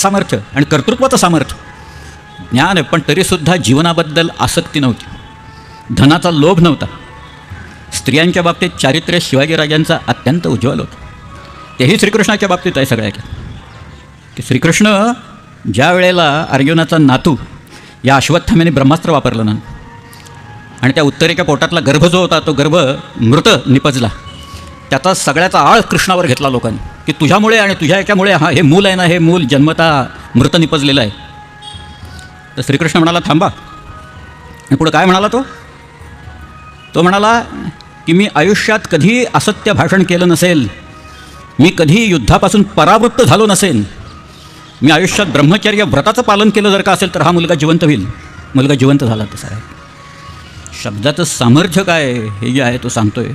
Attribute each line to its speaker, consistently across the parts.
Speaker 1: सामर्थ्य आणि कर्तृत्वाचं सामर्थ्य, ज्ञान आहे, पण तरीसुद्धा जीवनाबद्दल आसक्ती नव्हती, धनाचा लोभ नव्हता. स्त्रियांच्या बाबतीत चारित्र्य शिवाजीराजांचा अत्यंत उज्ज्वल होतं. तेही श्रीकृष्णाच्या बाबतीत आहे सगळ्याच्या, की श्रीकृष्ण ज्या वेळेला अर्जुनाचा नातू या अश्वत्थाम्याने ब्रह्मास्त्र वापरलं ना, आणि त्या उत्तरेच्या पोटातला गर्भ जो होता तो गर्भ मृत निपजला, त्याचा सगळ्याचा आळ कृष्णावर घेतला लोकांनी, की तुझ्यामुळे आणि तुझ्या याच्यामुळे हे मूल आहे ना, हे मूल जन्मता मृत निपजलेलं आहे. तर श्रीकृष्ण म्हणाला थांबा. आणि पुढं काय म्हणाला तो म्हणाला की मी आयुष्यात कधी असत्य भाषण केलं नसेल, मी कधी युद्धापासून परावृत्त झालो नसेन, मी आयुष्यात ब्रह्मचर्य व्रताचं पालन केलं जर का असेल तर हा मुलगा जिवंत होईल. मुलगा जिवंत झाला तसा आहे. शब्दाचं सामर्थ्य काय हे जे आहे तो सांगतोय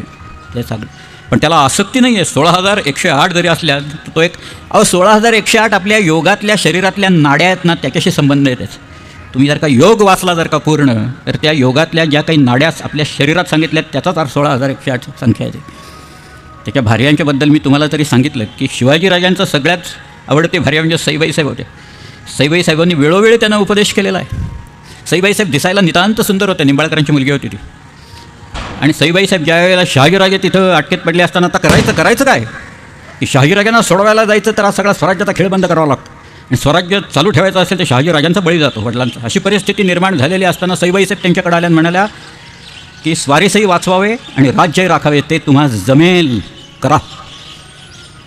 Speaker 1: ते सांग, पण त्याला आसक्ती नाही आहे. 16,108 जरी असल्या तो एक 16,108 आपल्या योगातल्या शरीरातल्या नाड्या आहेत ना, त्याच्याशी संबंध आहे त्याचा. तुम्ही जर का योग वाचला जर का पूर्ण, तर त्या योगातल्या ज्या काही नाड्या आपल्या शरीरात सांगितल्या त्याचाच अर्थ 16,108 संख्या आहे. त्याच्या भार्यांच्याबद्दल मी तुम्हाला तरी सांगितलं की शिवाजीराजांचं सगळ्यात आवडते भार्या म्हणजे सईबाई साहेब होते. सईबाई साहेबांनी वेळोवेळी त्यांना उपदेश केलेला आहे. सईबाई साहेब दिसायला नितांत सुंदर होत्या, निंबाळकरांची मुलगी होती ती. आणि सईबाई साहेब ज्या वेळेला शहाजीराजे तिथं अटकेत पडले असताना आता करायचं काय, की शहाजीराजांना सोडवायला जायचं तर हा सगळा स्वराज्याचा खेळ बंद करावा लागतो, आणि स्वराज्य चालू ठेवायचं असेल तर शहाजीराजांचा बळी जातो वडिलांचा. अशी परिस्थिती निर्माण झालेली असताना सईबाई साहेब त्यांच्याकडे आल्या म्हणाल्या की स्वारीसही वाचवावे आणि राज्यही राखावे, ते तुम्हा जमेल, करा.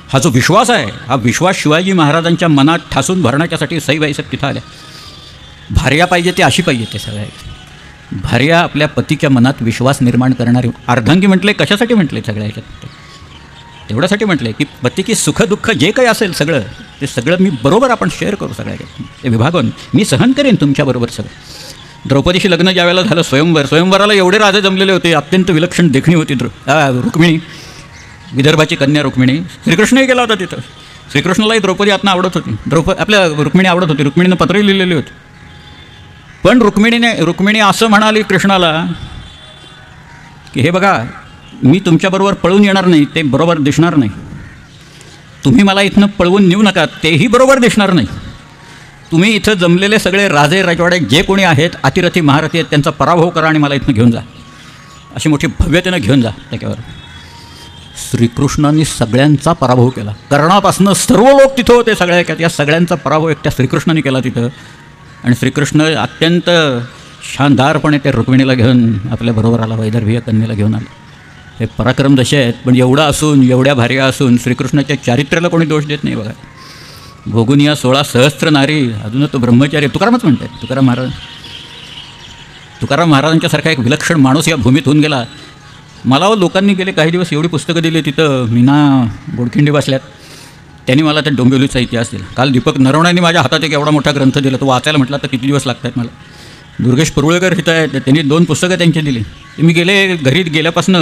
Speaker 1: हा जो विश्वास आहे, हा विश्वास शिवाजी महाराजांच्या मनात ठासून भरण्याच्यासाठी सईबाई साहेब तिथं आल्या. भार्या पाहिजे ते अशी पाहिजे ते सगळ्या. भार्या आपल्या पतीच्या मनात विश्वास निर्माण करणारी. अर्धांगी म्हटले कशासाठी म्हटले सगळ्या ह्याच्यात, तेवढ्यासाठी म्हटले की पतीची सुखदुःख जे काही असेल सगळं ते सगळं मी बरोबर आपण शेअर करू सगळ्या, ते विभागून मी सहन करेन तुमच्याबरोबर सगळं. द्रौपदीशी लग्न ज्यावेळेला झालं स्वयंवराला एवढे राजे जमलेले होते, अत्यंत विलक्षण देखणी होती रुक्मिणी, विदर्भाची कन्या रुक्मिणी. श्रीकृष्णही गेला होता तिथं. श्रीकृष्णालाही द्रौपदी आत्मा आवडत होती, आपल्या रुक्मिणी आवडत होती. रुक्मिणीनं पत्रही लिहिलेली होती. पण रुक्मिणी असं म्हणाली कृष्णाला की हे बघा, मी तुमच्याबरोबर पळून येणार नाही, ते बरोबर दिसणार नाही. तुम्ही मला इथनं पळवून नेऊ नका, तेही बरोबर दिसणार नाही. तुम्ही इथं जमलेले सगळे राजे राजवाडे जे कोणी आहेत, अतिरथी महारथी आहेत, त्यांचा पराभव करा आणि मला इथनं घेऊन जा, अशी मोठी भव्यतेनं घेऊन जा त्याच्यावर. श्रीकृष्णांनी सगळ्यांचा पराभव केला. कर्णापासून सर्व लोक तिथं होते सगळ्या, या सगळ्यांचा पराभव एकट्या श्रीकृष्णाने केला तिथं. आणि श्रीकृष्ण अत्यंत शानदारपणे त्या रुक्मिणीला घेऊन आपल्याबरोबर आला, वैदर्भीय कन्येला घेऊन आला. हे पराक्रम दशे आहेत. पण एवढा असून, एवढ्या भार्या असून श्रीकृष्णाच्या चारित्र्याला कोणी दोष देत नाही बघा. भोगून या 16 सहस्त्र नारी, अजून तो ब्रह्मचारी. तुकारामच म्हणतात, तुकाराम महाराजांच्यासारखा एक विलक्षण माणूस या भूमीत होऊन गेला. मला लोकांनी गेले काही दिवस एवढी पुस्तकं दिली, तिथं मीना गोडखिंडी बसल्यात, त्यांनी मला त्या डोंबिवलीचा इतिहास दिला. काल दीपक नरवण्याने माझ्या हातात एक एवढा मोठा ग्रंथ दिला, तो वाचायला म्हटला तर किती दिवस लागत आहेत मला. दुर्गेश पुरवळकर इथं आहेत, त्यांनी 2 पुस्तकं त्यांची दिली. मी घरी गेल्यापासून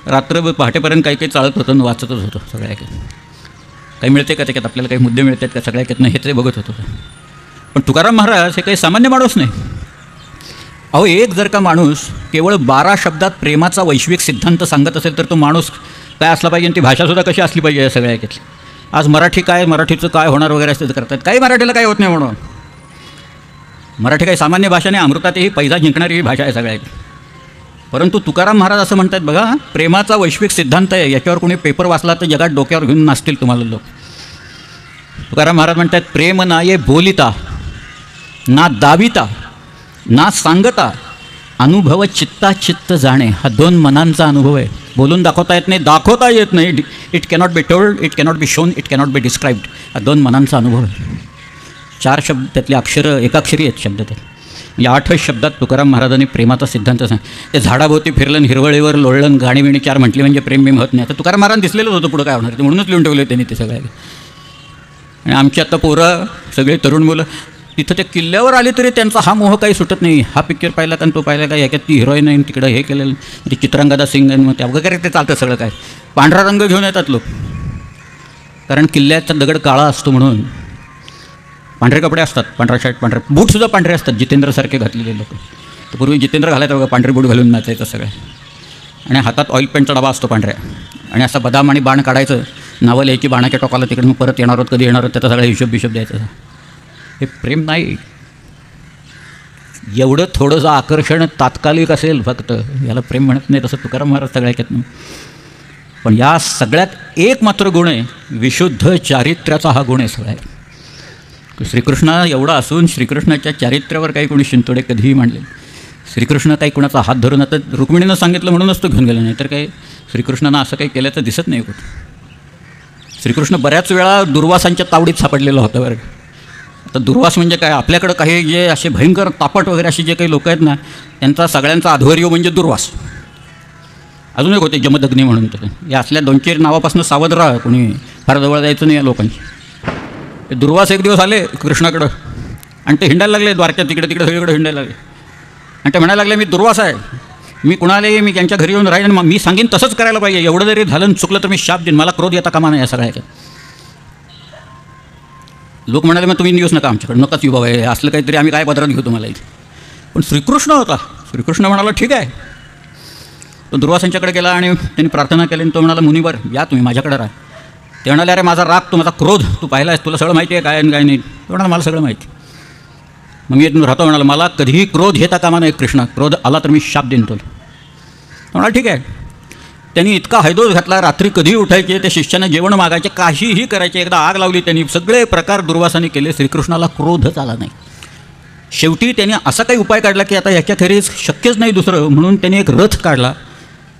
Speaker 1: रात्र पहाटेपर्यंत काही चालत होतं, वाचतच होतो सगळ्या. काही मिळते का त्याच्यात, आपल्याला काही मुद्दे मिळतात का सगळ्याच्यातनं, हे ते बघत होतो. पण तुकाराम महाराज हे काही सामान्य माणूस नाही. अहो, एक जर का माणूस केवळ 12 शब्दात प्रेमाचा वैश्विक सिद्धांत सांगत असेल तर तो माणूस काय असला पाहिजे, आणि ती भाषासुद्धा कशी असली पाहिजे या सगळ्या याच्यातली. आज मराठी काय, मराठीचं काय होणार वगैरे असं करतात. काही मराठीला काय होत नाही म्हणून. मराठी काही सामान्य भाषा नाही, अमृतातही पैजा जिंकणारी ही भाषा आहे सगळ्या. परंतु तुकाराम महाराज असं म्हणतात बघा, प्रेमाचा वैश्विक सिद्धांत आहे, याच्यावर कोणी पेपर वाचला तर जगात डोक्यावर घेऊन नाचतील तुम्हाला लोक. तुकाराम महाराज म्हणतात, प्रेम ना ये बोलिता ना दाविता ना सांगता, अनुभव चित्ता चित्त जाणे. हा 2 मनांचा अनुभव आहे. बोलून दाखवता येत नाही, दाखवता येत नाही. It cannot be told, it cannot be shown, it cannot be described. हा 2 मनांचा अनुभव आहे. 4 शब्द त्यातले अक्षरं एकाक्षरी आहेत शब्द ते. या 8 शब्दात तुकाराम महाराजांनी प्रेमाचा सिद्धांत सांग. ते झाडाभोवती फिरलं, हिरवळीवर लोळलं, गाणीविणी 4 म्हटली म्हणजे प्रेम बिम होत नाही. आता तुकाराम महाराज दिसलेलंच होतं पुढं काय होणार ते, म्हणूनच लिहून ठेवले त्यांनी ते सगळ्या. आणि आमची आता पोरं सगळे तरुण मुलं तिथं त्या किल्ल्यावर आले तरी त्यांचा हा मोह काही सुटत नाही. हा पिक्चर पाहिला का तो पाहिला का, याच्यात ती हिरोईन आहे, तिकडं हे केलेलं, ती चित्रांगदा सिंग आहे, मग त्या वगैरे ते चालतं सगळं काय. पांढरा रंग घेऊन येतात लोक, कारण किल्ल्याचा दगड काळा असतो म्हणून. पांढरे कपडे असतात, पांढरा शर्ट, पांढरे बूटसुद्धा पांढरे असतात, जितेंद्रसारखे घातलेले लोक. तर पूर्वी जितेंद्र घालायचं बघा, पांढरे बूट घालून नाचायचं सगळं. आणि हातात ऑइल पेंटचा डबा असतो पांढऱ्या, आणि असा बदाम आणि बाण काढायचं, नावं लिहायची बाणाच्या टोकाला, तिकडे मग परत येणार आहोत, कधी येणार आहोत, त्याचा सगळा हिशोब द्यायचा. हे प्रेम नाही. एवढं थोडंसं आकर्षण तात्कालिक असेल फक्त, याला प्रेम म्हणत नाही, तसं तुकाराम महाराज सगळ्या ऐकत. पण या सगळ्यात एक मात्र गुण आहे, विशुद्ध चारित्र्याचा हा गुण आहे सगळ्या. श्रीकृष्ण एवढा असून श्रीकृष्णाच्या चारित्र्यावर काही कोणी शिंतोडे कधीही मांडले. श्रीकृष्ण काही कुणाचा हात धरून, आता रुक्मिणीनं सांगितलं म्हणूनच तो घेऊन गेला, नाही तर काही श्रीकृष्णानं असं काही केल्याचं दिसत नाही कुठं. श्रीकृष्ण बऱ्याच वेळा दुर्वासांच्या तावडीत सापडलेला होता बरं. आता दुर्वास म्हणजे काय, आपल्याकडं काही जे असे भयंकर तापट वगैरे असे जे काही लोक आहेत ना, त्यांचा सगळ्यांचा अध्वर्य म्हणजे दुर्वास. अजून एक होते जमदग्नी म्हणून. तर या असल्या 2-4 नावापासून सावध राहा, कोणी फार जवळ जायचं नाही या लोकांची. ते दुर्वास एक दिवस आले कृष्णाकडं आणि ते हिंडायला लागले द्वारक्यात, तिकडे सगळीकडे हिंडायला लागले. आणि ते म्हणायला लागले, मी दुर्वास आहे, मी कुणालाही मी त्यांच्या घरी येऊन राहीन, मी सांगेन तसंच करायला पाहिजे, एवढं जरी झालं चुकलं तर मी शाप देईन, मला क्रोध येता कामा नाही या सगळ्याच्या. लोक म्हणाले, मग तुम्ही न्यूज नका आमच्याकडे, नकाच येऊ बाबा, असलं काहीतरी आम्ही काय पदरात घेऊ तुम्हाला इथे. पण श्रीकृष्ण होता, श्रीकृष्ण म्हणाला ठीक आहे. तो दुर्वासांच्याकडे गेला आणि त्यांनी प्रार्थना केली आणि तो म्हणाला, मुनिवर या तुम्ही माझ्याकडे राहा. ते म्हणाले, अरे माझा राग, तू माझा क्रोध तू पाहिला आहेस, तुला सगळं माहिती आहे काय आणि काय नाही. तो म्हणाला, मला सगळं माहिती. मग मी राहतो म्हणाला, मला कधीही क्रोध येता कामा नाही कृष्णा, क्रोध आला तर मी शाप देईन तुला. म्हणाला ठीक आहे. त्यांनी इतका हैदोस घातला, रात्री कधीही उठायचे, त्या शिष्याने जेवण मागायचे, काहीही करायचे. एकदा आग लावली त्यांनी, सगळे प्रकार दुर्वासाने केले, श्रीकृष्णाला क्रोधच आला नाही. शेवटी त्यांनी असा काही उपाय काढला की आता याच्याखेरीज शक्यच नाही दुसरं, म्हणून त्यांनी एक रथ काढला.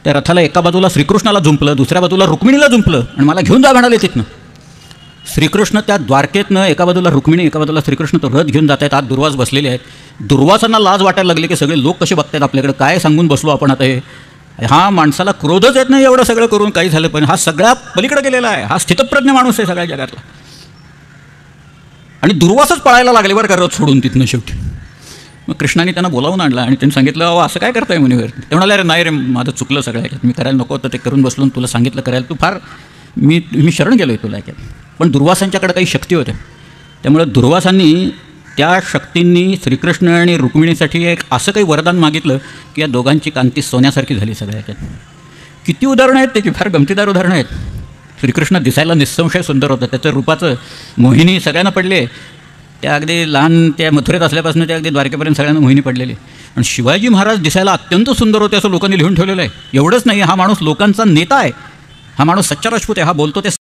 Speaker 1: त्या रथाला एका बाजूला श्रीकृष्णाला जुंपलं, दुसऱ्या बाजूला रुक्मिणीला जुंपलं आणि मला घेऊन जा म्हणाले तिथनं. श्रीकृष्ण त्या द्वारकेतनं एका बाजूला रुक्मिणी, एका बाजूला श्रीकृष्ण तो रथ घेऊन जात आहेत. आत दुर्वास बसलेले आहेत. दुर्वासांना लाज वाटायला लागली की सगळे लोक कसे बघतायत आपल्याकडे, काय सांगून बसलो आपण आता. हे हा माणसाला क्रोधच येत नाही एवढं सगळं करून, काही झालं पण हा सगळ्या पलीकडे गेलेला आहे, हा स्थितप्रज्ञ माणूस आहे सगळ्या जगातला. आणि दुर्वासच पळायला लागले बरं का रथ सोडून तिथनं शेवटी. मग कृष्णाने त्यांना बोलावून आणलं आणि त्यांनी सांगितलं, अहो असं काय करताय मुनिवर. ते म्हणाले, अरे नाही रे, माझं चुकलं सगळं ह्याच्यात, मी करायला नको होतं ते करून बसलो, तुला सांगितलं करायला, तू फार मी शरण गेलो आहे तुला ह्याच्यात. पण दुर्वासांच्याकडे काही शक्ती होत्या, त्यामुळे दुर्वासांनी त्या शक्तींनी श्रीकृष्ण आणि रुक्मिणीसाठी एक असं काही वरदान मागितलं की या दोघांची कांती सोन्यासारखी झाली सगळ्या ह्याच्यात. किती उदाहरणं आहेत त्याची, फार गमतीदार उदाहरणं आहेत. श्रीकृष्ण दिसायला निस्संशय सुंदर होतं, त्याचं रूपाचं मोहिनी सगळ्यांना पडले. त्या अगदी लहान त्या मथुरेत असल्यापासून त्या अगदी द्वारकेपर्यंत सगळ्यांना मोहिनी पडलेली. आणि शिवाजी महाराज दिसायला अत्यंत सुंदर होते असं लोकांनी लिहून ठेवलेलं आहे. एवढंच नाही, हा माणूस लोकांचा नेता आहे, हा माणूस सच्चा राजपूत आहे, हा बोलतो ते